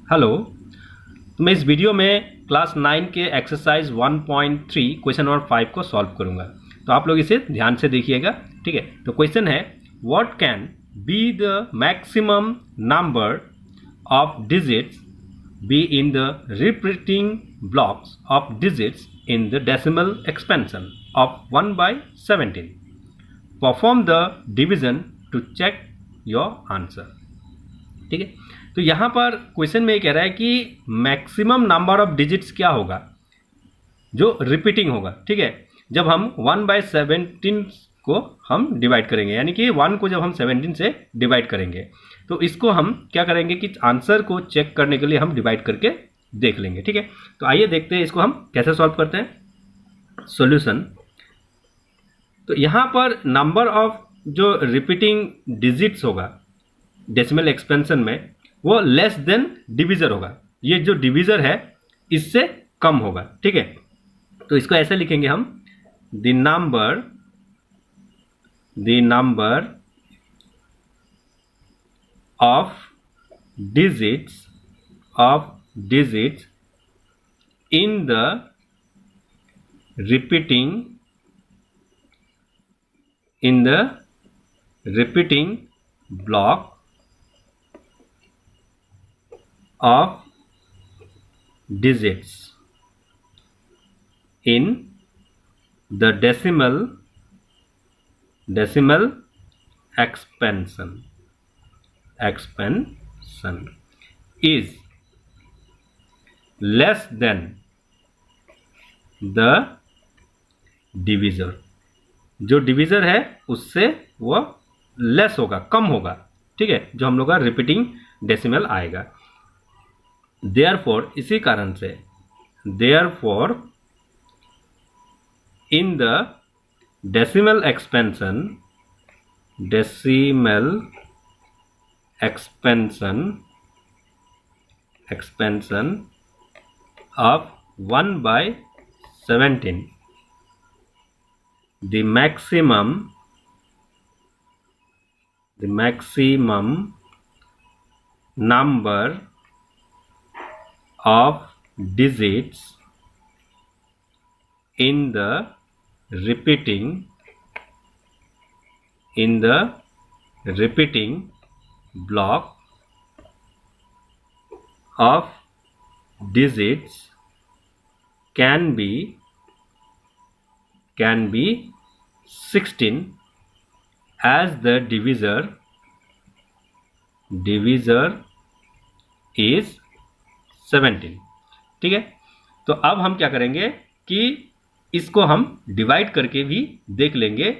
Hello. तो मैं इस वीडियो में क्लास 9 के एक्सरसाइज 1.3 क्वेश्चन नंबर 5 को सॉल्व करूंगा। तो आप लोग इसे ध्यान से देखिएगा, ठीक है। तो क्वेश्चन है, what can be the maximum number of digits be in the repeating blocks of digits in the decimal expansion of 1/17। Perform the division to check your answer. ठीक है। तो यहां पर क्वेश्चन में ये कह रहा है कि मैक्सिमम नंबर ऑफ डिजिट्स क्या होगा जो रिपीटिंग होगा। ठीक है, जब हम 1/17 को हम डिवाइड करेंगे, यानी कि 1 को जब हम 17 से डिवाइड करेंगे तो इसको हम क्या करेंगे कि आंसर को चेक करने के लिए हम डिवाइड करके देख लेंगे। ठीक है, तो आइए देखते हैं इसको हम कैसे सॉल्व करते हैं। सॉल्यूशन, तो यहां पर नंबर ऑफ जो रिपीटिंग डिजिट्स होगा डेसिमल एक्सपेंशन में वो लेस देन डिविजर होगा। ये जो डिविजर है इससे कम होगा। ठीक है, तो इसको ऐसे लिखेंगे हम, the number of digits in the repeating block of digits in the decimal expansion is less than the divisor। जो डिविजर है उससे वो लेस होगा, कम होगा। ठीक है, जो हम लोग का रिपीटिंग डेसिमल आएगा। देयरफॉर, इसी कारण से, therefore in the decimal expansion of 1/17 the maximum number of digits in the repeating block of digits can be 16 as the divisor is 17। ठीक है, तो अब हम क्या करेंगे कि इसको हम डिवाइड करके भी देख लेंगे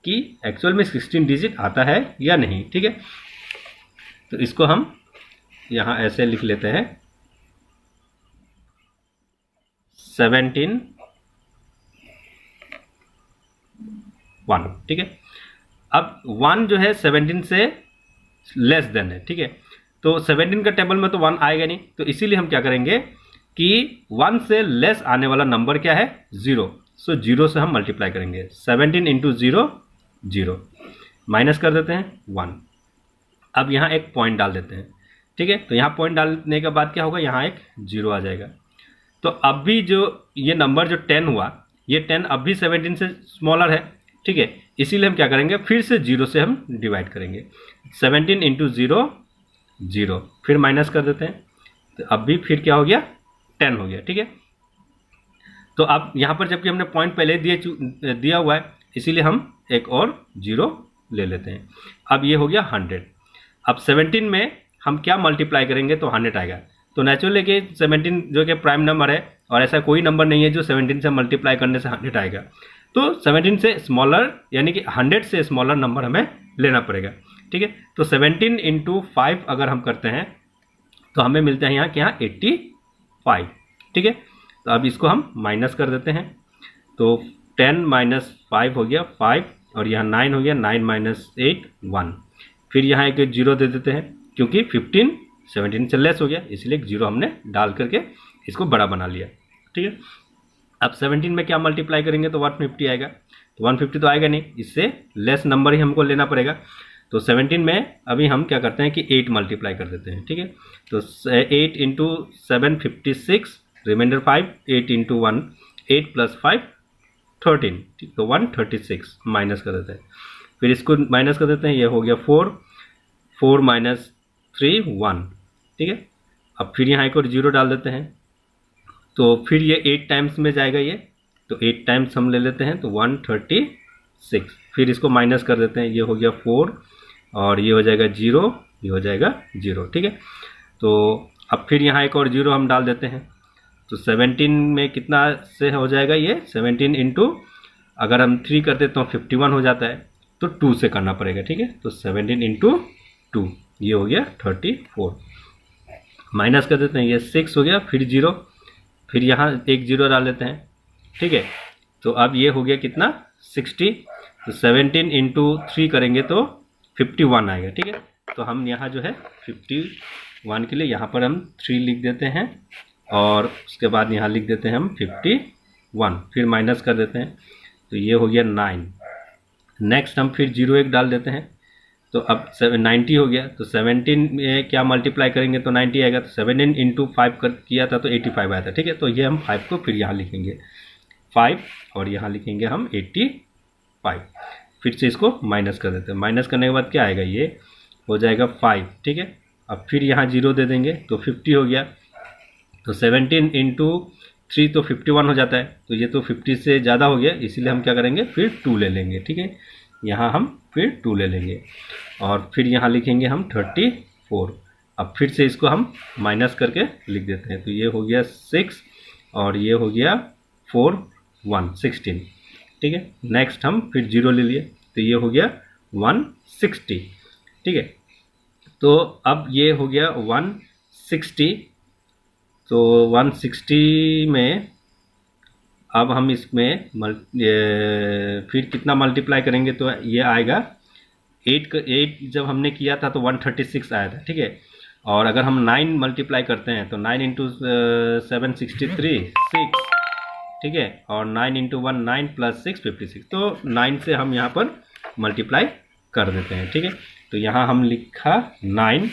कि एक्चुअल में 16 डिजिट आता है या नहीं। ठीक है, तो इसको हम यहां ऐसे लिख लेते हैं, 17 1। ठीक है, अब 1 जो है 17 से लेस देन है। ठीक है, तो 17 का टेबल में तो 1 आएगा नहीं, तो इसीलिए हम क्या करेंगे कि 1 से लेस आने वाला नंबर क्या है, 0। सो 0 से हम मल्टीप्लाई करेंगे। 17 इंटू 0 0, माइनस कर देते हैं 1। अब यहाँ एक पॉइंट डाल देते हैं। ठीक है, तो यहाँ पॉइंट डालने के बाद क्या होगा, यहाँ एक 0 आ जाएगा। तो अब भी जो ये नंबर जो 10 हुआ, ये 10 अब भी 17 से स्मॉलर है। ठीक है, इसीलिए हम क्या करेंगे, फिर से 0 से हम डिवाइड करेंगे। 17 इंटू 0 0, फिर माइनस कर देते हैं, तो अब भी फिर क्या हो गया, 10 हो गया। ठीक है, तो अब यहाँ पर जबकि हमने पॉइंट पहले दिया हुआ है, इसीलिए हम एक और 0 ले लेते हैं। अब ये हो गया 100। अब 17 में हम क्या मल्टीप्लाई करेंगे तो 100 आएगा। तो नेचुरली कि 17 जो कि प्राइम नंबर है और ऐसा कोई नंबर नहीं है जो 17 से मल्टीप्लाई करने से 100 आएगा। तो 17 से स्मॉलर यानी कि 100 से स्मॉलर नंबर हमें लेना पड़ेगा। ठीक है, तो 17 इंटू 5 अगर हम करते हैं तो हमें मिलता है यहाँ कि यहाँ 85। ठीक है, तो अब इसको हम माइनस कर देते हैं, तो 10 माइनस 5 हो गया 5, और यहाँ 9 हो गया, 9 माइनस 8 1। फिर यहाँ एक 0 दे देते हैं क्योंकि 15 17 से लेस हो गया, इसलिए 0 हमने डाल करके इसको बड़ा बना लिया। ठीक है, अब 17 में क्या मल्टीप्लाई करेंगे तो 150 आएगा। तो 150 तो आएगा नहीं, इससे लेस नंबर ही हमको लेना पड़ेगा। तो 17 में अभी हम क्या करते हैं कि 8 मल्टीप्लाई कर देते हैं, ठीक है। तो 8 इंटू 7 56, रिमाइंडर 5, 8 इंटू 1 8 प्लस 5 13, ठीक। तो 136 माइनस कर देते हैं, फिर इसको माइनस कर देते हैं, ये हो गया 4, 4 माइनस 3 1, ठीक है। अब फिर यहाँ एक और 0 डाल देते हैं, तो फिर ये 8 टाइम्स में जाएगा ये, तो 8 टाइम्स हम ले लेते हैं, तो 136, फिर इसको माइनस कर देते हैं, ये हो गया 4 और ये हो जाएगा 0, ये हो जाएगा 0, ठीक है। तो अब फिर यहाँ एक और 0 हम डाल देते हैं, तो 17 में कितना से हो जाएगा ये 17 इंटू, अगर हम 3 करते तो 51 हो जाता है, तो 2 से करना पड़ेगा, ठीक है। तो 17 इंटू 2, ये हो गया 34, माइनस कर देते हैं, ये 6 हो गया, फिर 0, फिर यहाँ एक 0 डाल देते हैं, ठीक है। तो अब ये हो गया कितना 60, तो 17 इंटू 3 करेंगे तो 51 आएगा, ठीक है। तो हम यहाँ जो है 51 के लिए यहाँ पर हम 3 लिख देते हैं और उसके बाद यहाँ लिख देते हैं हम 51, फिर माइनस कर देते हैं, तो ये हो गया 9। नेक्स्ट हम फिर 0 1 डाल देते हैं, तो अब 90 हो गया, तो 17 में क्या मल्टीप्लाई करेंगे तो 90 आएगा, तो 17 इंटू 5 किया था तो 85 आया था, ठीक है। तो ये हम 5 को फिर यहाँ लिखेंगे 5 और यहाँ लिखेंगे हम 85, फिर से इसको माइनस कर देते हैं, माइनस करने के बाद क्या आएगा, ये हो जाएगा 5, ठीक है। अब फिर यहाँ 0 दे देंगे तो 50 हो गया, तो 17 इंटू 3 तो 51 हो जाता है, तो ये तो 50 से ज़्यादा हो गया, इसीलिए हम क्या करेंगे फिर 2 ले लेंगे, ठीक है। यहाँ हम फिर 2 ले लेंगे और फिर यहाँ लिखेंगे हम 34, अब फिर से इसको हम माइनस करके लिख देते हैं, तो ये हो गया 6 और ये हो गया 4 1 16, ठीक है। नेक्स्ट हम फिर 0 ले लिए, तो ये हो गया 160, ठीक है। तो अब ये हो गया 160, तो 160 में अब हम इसमें फिर कितना मल्टीप्लाई करेंगे, तो ये आएगा 8 जब हमने किया था तो 136 आया था, ठीक है। और अगर हम 9 मल्टीप्लाई करते हैं तो 9 इंटू 7 63 6, ठीक है, और 9 इंटू 1 9 प्लस 6 56, तो 9 से हम यहाँ पर मल्टीप्लाई कर देते हैं, ठीक है। तो यहाँ हम लिखा 9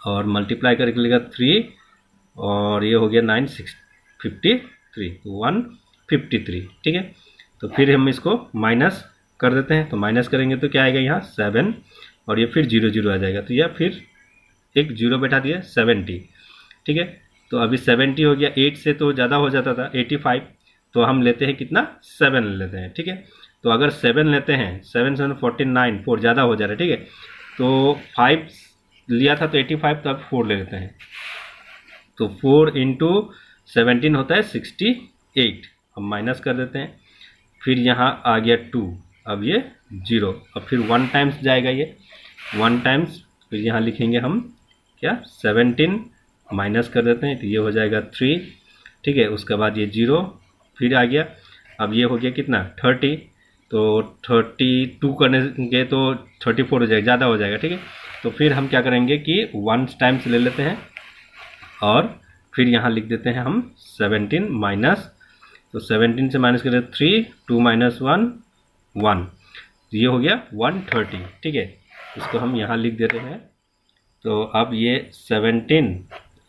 और मल्टीप्लाई करके लिखा 3 और ये हो गया 9 6 53, 153, ठीक है। तो फिर हम इसको माइनस कर देते हैं, तो माइनस करेंगे तो क्या आएगा यहाँ 7 और ये फिर 0 0 आ जाएगा, तो यह फिर एक 0 बैठा दिया 70, ठीक है। तो अभी 70 हो गया, 8 से तो ज़्यादा हो जाता था 85, तो हम लेते हैं कितना 7 ले लेते हैं, ठीक है। तो अगर 7 लेते हैं 7 7 49, 4 ज़्यादा हो जा रहा है, ठीक है। तो 5 लिया था तो 85, तो अब 4 ले लेते हैं, तो 4 इंटू 17 होता है 68, हम माइनस कर देते हैं, फिर यहाँ आ गया 2, अब ये 0, अब फिर 1 टाइम्स जाएगा, ये 1 टाइम्स, फिर यहाँ लिखेंगे हम क्या 17 माइनस कर देते हैं, तो ये हो जाएगा 3, ठीक है। उसके बाद ये 0 फिर आ गया, अब ये हो गया कितना 30, तो 32 करने तो 34 हो जाएगा, ज़्यादा हो जाएगा, ठीक है। तो फिर हम क्या करेंगे कि 1 टाइम्स ले लेते हैं और फिर यहाँ लिख देते हैं हम 17 माइनस, तो 17 से माइनस करें 3 2 माइनस 1 1, तो ये हो गया 130, ठीक है। इसको हम यहाँ लिख देते हैं, तो अब ये 17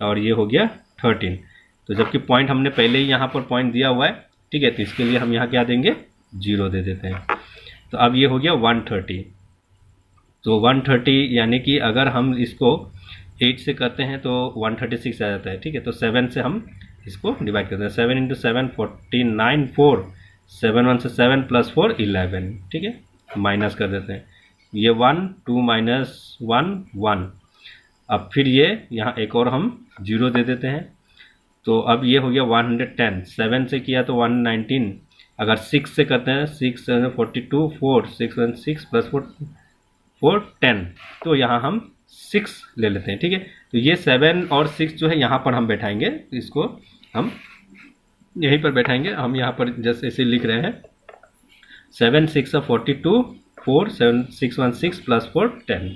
और ये हो गया 13, तो जबकि पॉइंट हमने पहले ही यहाँ पर पॉइंट दिया हुआ है, ठीक है। तो इसके लिए हम यहाँ क्या देंगे 0 दे देते हैं, तो अब ये हो गया 130, तो 130 यानी कि अगर हम इसको 8 से करते हैं तो 136 आ जाता है, ठीक है। तो 7 से हम इसको डिवाइड करते हैं, 7 इंटू 7 49 4 7 1 से 7 प्लस 4 11, ठीक है, माइनस कर देते हैं, ये 1 2 माइनस 1 1, अब फिर ये यहाँ एक और हम 0 दे देते हैं, तो अब ये हो गया 110, 7 से किया तो 119, अगर 6 से करते हैं 6 7 42 4 6 1 6 प्लस 4 4 10, तो यहाँ हम 6 ले लेते हैं, ठीक है। तो ये 7 और 6 जो है यहाँ पर हम बैठाएंगे, इसको हम यहीं पर बैठाएंगे, हम यहाँ पर जैसे ऐसे लिख रहे हैं 7 6 42 4 7 6 1 6 प्लस 4 10,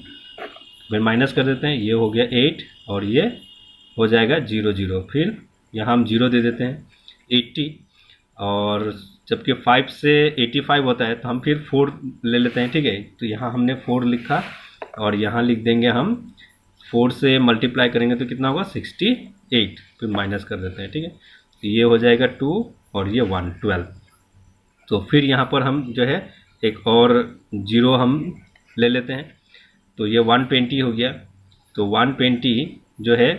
फिर माइनस कर देते हैं, ये हो गया 8 और ये हो जाएगा 0 0, फिर यहाँ हम 0 दे देते हैं 80 और जबकि 5 से 85 होता है, तो हम फिर 4 ले लेते हैं, ठीक है। तो यहाँ हमने 4 लिखा और यहाँ लिख देंगे हम 4 से मल्टीप्लाई करेंगे तो कितना होगा 68, फिर माइनस कर देते हैं, ठीक है। तो ये हो जाएगा 2 और ये 1 12। तो फिर यहाँ पर हम जो है एक और 0 हम ले लेते हैं, तो ये 120 हो गया। तो 120 जो है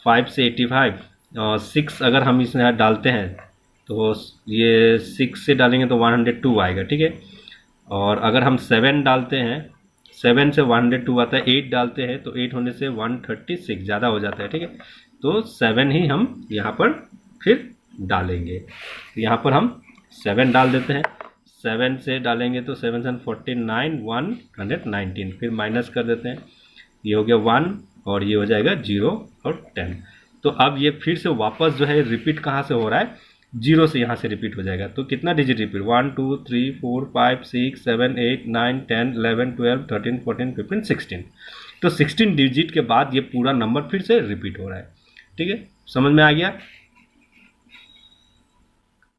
5 से 85 और 6 अगर हम इसमें यहाँ डालते हैं तो ये 6 से डालेंगे तो 102 आएगा, ठीक है। और अगर हम 7 डालते हैं, 7 से 102 आता है, 8 डालते हैं तो 8 होने से 136 ज़्यादा हो जाता है, ठीक है। तो 7 ही हम यहाँ पर फिर डालेंगे। यहाँ पर हम 7 डाल देते हैं, 7 से डालेंगे तो 7 7 49 119, फिर माइनस कर देते हैं, ये हो गया 1 और ये हो जाएगा 0 और 10। तो अब ये फिर से वापस जो है रिपीट कहाँ से हो रहा है, 0 से यहाँ से रिपीट हो जाएगा। तो कितना डिजिट रिपीट, 1 2 3 4 5 6 7 8 9 10 11 12 13 14 15 16। तो 16 डिजिट के बाद ये पूरा नंबर फिर से रिपीट हो रहा है, ठीक है। समझ में आ गया।